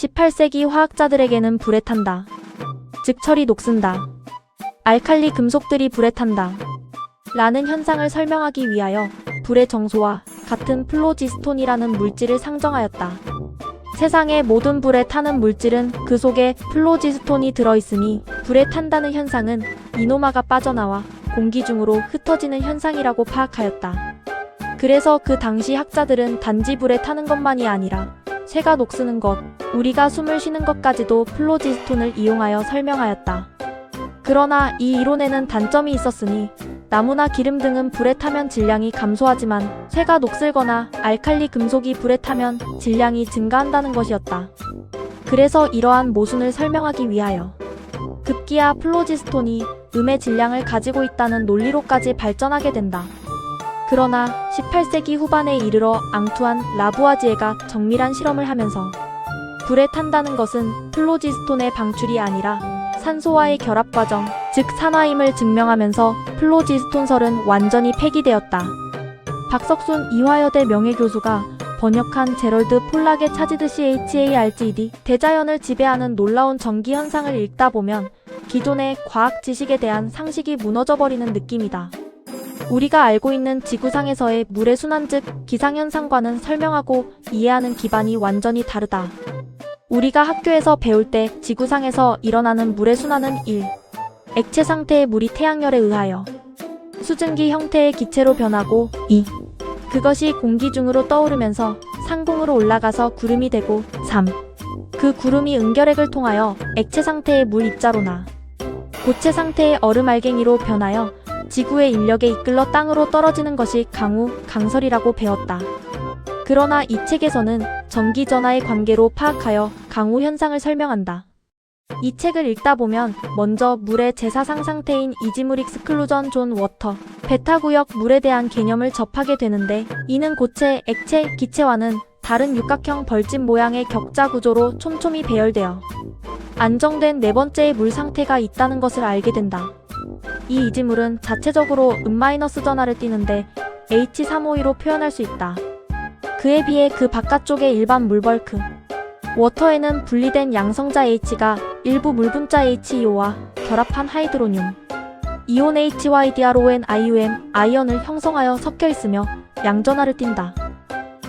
18세기 화학자들에게는 불에 탄다. 즉 철이 녹슨다. 알칼리 금속들이 불에 탄다. 라는 현상을 설명하기 위하여 불의 정소와 같은 플로지스톤이라는 물질을 상정하였다. 세상의 모든 불에 타는 물질은 그 속에 플로지스톤이 들어있으니 불에 탄다는 현상은 이노마가 빠져나와 공기 중으로 흩어지는 현상이라고 파악하였다. 그래서 그 당시 학자들은 단지 불에 타는 것만이 아니라 쇠가 녹쓰는 것, 우리가 숨을 쉬는 것까지도 플로지스톤을 이용하여 설명하였다. 그러나 이 이론에는 단점이 있었으니 나무나 기름 등은 불에 타면 질량이 감소하지만 쇠가 녹슬거나 알칼리 금속이 불에 타면 질량이 증가한다는 것이었다. 그래서 이러한 모순을 설명하기 위하여 급기야 플로지스톤이 음의 질량을 가지고 있다는 논리로까지 발전하게 된다. 그러나 18세기 후반에 이르러 앙투안 라부아지에가 정밀한 실험을 하면서 불에 탄다는 것은 플로지스톤의 방출이 아니라 산소와의 결합 과정, 즉 산화임을 증명하면서 플로지스톤설은 완전히 폐기되었다. 박석순 이화여대 명예교수가 번역한 제럴드 폴락의 차지듯이 HARGD 대자연을 지배하는 놀라운 전기 현상을 읽다 보면 기존의 과학 지식에 대한 상식이 무너져버리는 느낌이다. 우리가 알고 있는 지구상에서의 물의 순환 즉 기상현상과는 설명하고 이해하는 기반이 완전히 다르다. 우리가 학교에서 배울 때 지구상에서 일어나는 물의 순환은 1. 액체 상태의 물이 태양열에 의하여 수증기 형태의 기체로 변하고 2. 그것이 공기 중으로 떠오르면서 상공으로 올라가서 구름이 되고 3. 그 구름이 응결핵을 통하여 액체 상태의 물 입자로나 고체 상태의 얼음 알갱이로 변하여 지구의 인력에 이끌러 땅으로 떨어지는 것이 강우, 강설이라고 배웠다. 그러나 이 책에서는 전기전하의 관계로 파악하여 강우 현상을 설명한다. 이 책을 읽다 보면 먼저 물의 제4상 상태인 이지물 익스클루전 존 워터, 베타구역 물에 대한 개념을 접하게 되는데 이는 고체, 액체, 기체와는 다른 육각형 벌집 모양의 격자 구조로 촘촘히 배열되어 안정된 네 번째의 물 상태가 있다는 것을 알게 된다. 이 이지물은 자체적으로 전하를 띠는데 H3O2로 표현할 수 있다. 그에 비해 그 바깥쪽의 일반 물벌크 워터에는 분리된 양성자 H가 일부 물분자 H2O와 결합한 하이드로늄 이온 HYDRON IUM 아이언을 형성하여 섞여 있으며 양전하를 띈다.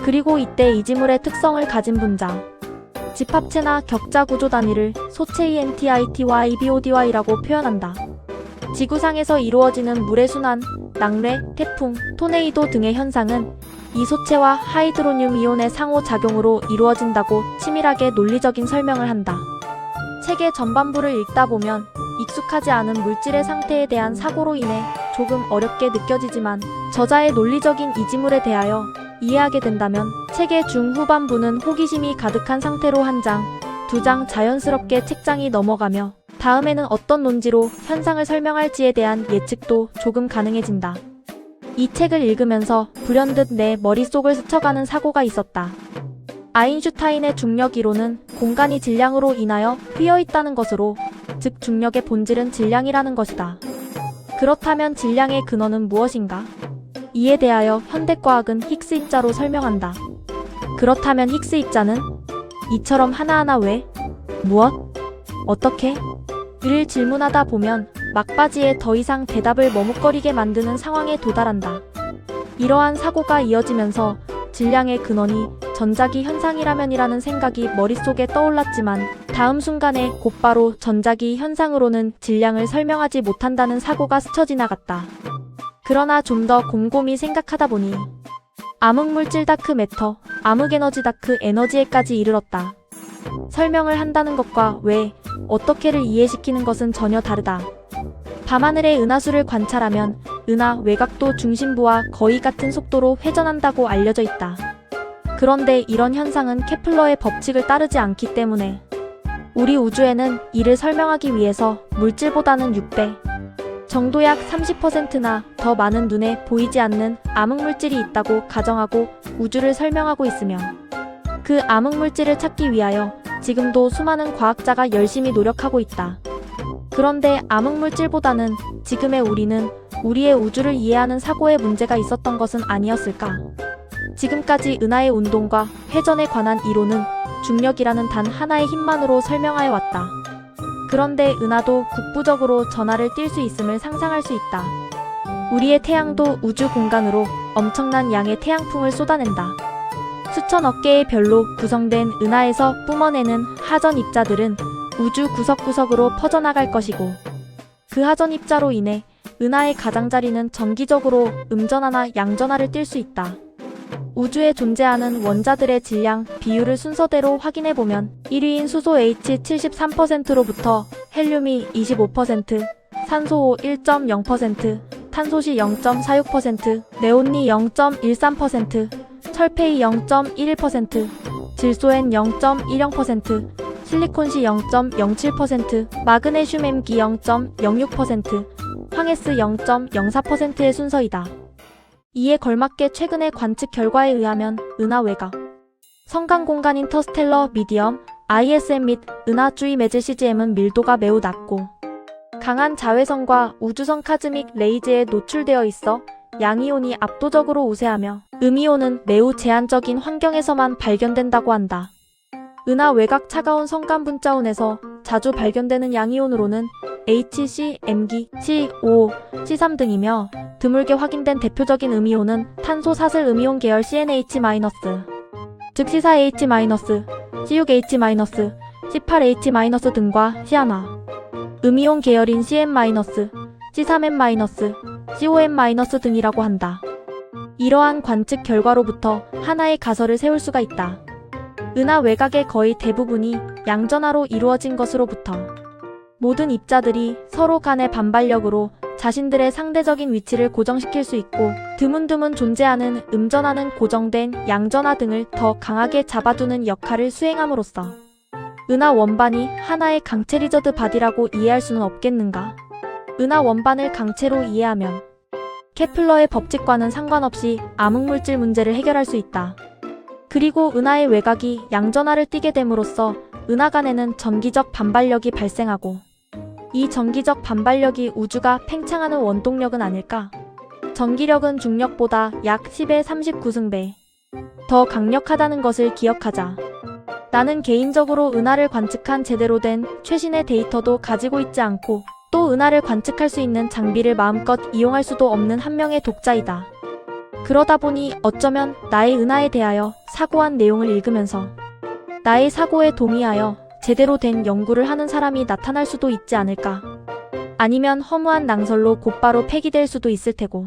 그리고 이때 이지물의 특성을 가진 분자 집합체나 격자 구조 단위를 소체 ENTIT와 IBODY라고 표현한다. 지구상에서 이루어지는 물의 순환, 낙뢰, 태풍, 토네이도 등의 현상은 이 소체와 하이드로늄 이온의 상호작용으로 이루어진다고 치밀하게 논리적인 설명을 한다. 책의 전반부를 읽다 보면 익숙하지 않은 물질의 상태에 대한 사고로 인해 조금 어렵게 느껴지지만 저자의 논리적인 이지물에 대하여 이해하게 된다면 책의 중후반부는 호기심이 가득한 상태로 한 장, 두 장 자연스럽게 책장이 넘어가며 다음에는 어떤 논지로 현상을 설명할지에 대한 예측도 조금 가능해진다. 이 책을 읽으면서 불현듯 내 머릿속을 스쳐가는 사고가 있었다. 아인슈타인의 중력 이론은 공간이 질량으로 인하여 휘어있다는 것으로, 즉 중력의 본질은 질량이라는 것이다. 그렇다면 질량의 근원은 무엇인가? 이에 대하여 현대과학은 힉스 입자로 설명한다. 그렇다면 힉스 입자는? 이처럼 하나하나 왜? 무엇? 어떻게? 를 질문하다 보면 막바지에 더 이상 대답을 머뭇거리게 만드는 상황에 도달한다. 이러한 사고가 이어지면서 질량의 근원이 전자기 현상이라면이라는 생각이 머릿속에 떠올랐지만 다음 순간에 곧바로 전자기 현상으로는 질량을 설명하지 못한다는 사고가 스쳐 지나갔다. 그러나 좀 더 곰곰이 생각하다 보니 암흑물질 다크 매터, 암흑에너지 다크 에너지에까지 이르렀다. 설명을 한다는 것과 왜, 어떻게를 이해시키는 것은 전혀 다르다. 밤하늘의 은하수를 관찰하면 은하 외곽도 중심부와 거의 같은 속도로 회전한다고 알려져 있다. 그런데 이런 현상은 케플러의 법칙을 따르지 않기 때문에 우리 우주에는 이를 설명하기 위해서 물질보다는 6배 정도 약 30%나 더 많은 눈에 보이지 않는 암흑물질이 있다고 가정하고 우주를 설명하고 있으며 그 암흑물질을 찾기 위하여 지금도 수많은 과학자가 열심히 노력하고 있다. 그런데 암흑물질보다는 지금의 우리는 우리의 우주를 이해하는 사고에 문제가 있었던 것은 아니었을까? 지금까지 은하의 운동과 회전에 관한 이론은 중력이라는 단 하나의 힘만으로 설명하여 왔다. 그런데 은하도 국부적으로 전하를 띌 수 있음을 상상할 수 있다. 우리의 태양도 우주 공간으로 엄청난 양의 태양풍을 쏟아낸다. 수천억 개의 별로 구성된 은하에서 뿜어내는 하전 입자들은 우주 구석구석으로 퍼져나갈 것이고, 그 하전 입자로 인해 은하의 가장자리는 정기적으로 음전하나 양전하를 띌 수 있다. 우주에 존재하는 원자들의 질량 비율을 순서대로 확인해보면 1위인 수소 H 73%로부터 헬륨이 25%, 산소 1.0%, 탄소시 0.46%, 네온리 0.13%, 철폐이 0.11%, 질소엔 0.10%, 실리콘시 0.07%, 마그네슘 M기 0.06%, 황해스 0.04%의 순서이다. 이에 걸맞게 최근의 관측 결과에 의하면 은하 외곽, 성간 공간 인터스텔러 미디엄, ISM 및 은하 주위 매질 CGM은 밀도가 매우 낮고 강한 자외선과 우주선 카즈믹 레이즈에 노출되어 있어 양이온이 압도적으로 우세하며 음이온은 매우 제한적인 환경에서만 발견된다고 한다. 은하 외곽 차가운 성간 분자원에서 자주 발견되는 양이온으로는 HC, M기, CO, C3 등이며 드물게 확인된 대표적인 음이온은 탄소 사슬 음이온 계열 CNH-, 즉 C4H-, C6H-, C8H- 등과 시아나, 음이온 계열인 CN-, C3N-, CON- 등이라고 한다. 이러한 관측 결과로부터 하나의 가설을 세울 수가 있다. 은하 외곽의 거의 대부분이 양전하로 이루어진 것으로부터 모든 입자들이 서로 간의 반발력으로 자신들의 상대적인 위치를 고정시킬 수 있고, 드문드문 존재하는 음전하는 고정된 양전하 등을 더 강하게 잡아두는 역할을 수행함으로써 은하 원반이 하나의 강체 리저드 바디라고 이해할 수는 없겠는가? 은하 원반을 강체로 이해하면 케플러의 법칙과는 상관없이 암흑물질 문제를 해결할 수 있다. 그리고 은하의 외곽이 양전하를 띠게 됨으로써 은하 간에는 전기적 반발력이 발생하고, 이 전기적 반발력이 우주가 팽창하는 원동력은 아닐까? 전기력은 중력보다 약 10의 39승배 더 강력하다는 것을 기억하자. 나는 개인적으로 은하를 관측한 제대로 된 최신의 데이터도 가지고 있지 않고, 또 은하를 관측할 수 있는 장비를 마음껏 이용할 수도 없는 한 명의 독자이다. 그러다 보니 어쩌면 나의 은하에 대하여 사고한 내용을 읽으면서 나의 사고에 동의하여 제대로 된 연구를 하는 사람이 나타날 수도 있지 않을까. 아니면 허무한 낭설로 곧바로 폐기될 수도 있을 테고.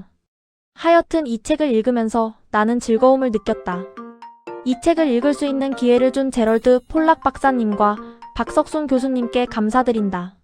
하여튼 이 책을 읽으면서 나는 즐거움을 느꼈다. 이 책을 읽을 수 있는 기회를 준 제럴드 폴락 박사님과 박석순 교수님께 감사드린다.